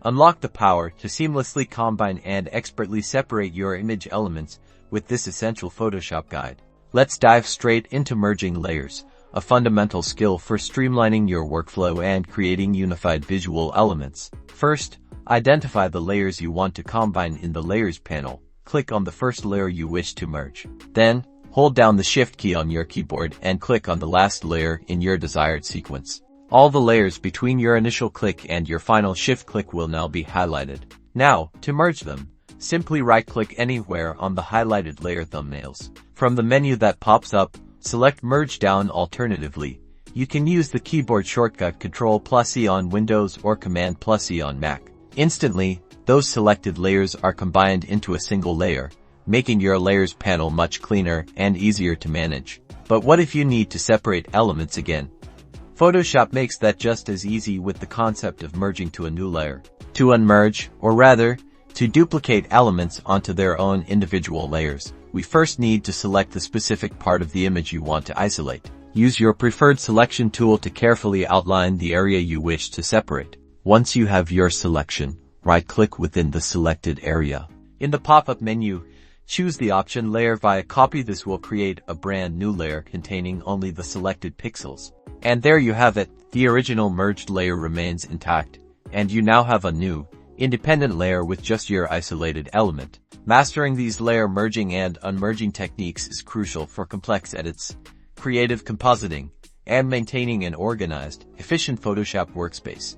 Unlock the power to seamlessly combine and expertly separate your image elements with this essential Photoshop guide. Let's dive straight into merging layers, a fundamental skill for streamlining your workflow and creating unified visual elements. First, identify the layers you want to combine in the Layers panel. Click on the first layer you wish to merge. Then, hold down the Shift key on your keyboard and click on the last layer in your desired sequence. All the layers between your initial click and your final Shift click will now be highlighted. Now, to merge them, simply right-click anywhere on the highlighted layer thumbnails. From the menu that pops up, select Merge Down. Alternatively, you can use the keyboard shortcut Ctrl+E on Windows or Command+E on Mac. Instantly, those selected layers are combined into a single layer, making your Layers panel much cleaner and easier to manage. But what if you need to separate elements again? Photoshop makes that just as easy with the concept of merging to a new layer. To unmerge, or rather, to duplicate elements onto their own individual layers, we first need to select the specific part of the image you want to isolate. Use your preferred selection tool to carefully outline the area you wish to separate. Once you have your selection, right-click within the selected area. In the pop-up menu, choose the option Layer via Copy. This will create a brand new layer containing only the selected pixels. And there you have it, the original merged layer remains intact, and you now have a new, independent layer with just your isolated element. Mastering these layer merging and unmerging techniques is crucial for complex edits, creative compositing, and maintaining an organized, efficient Photoshop workspace.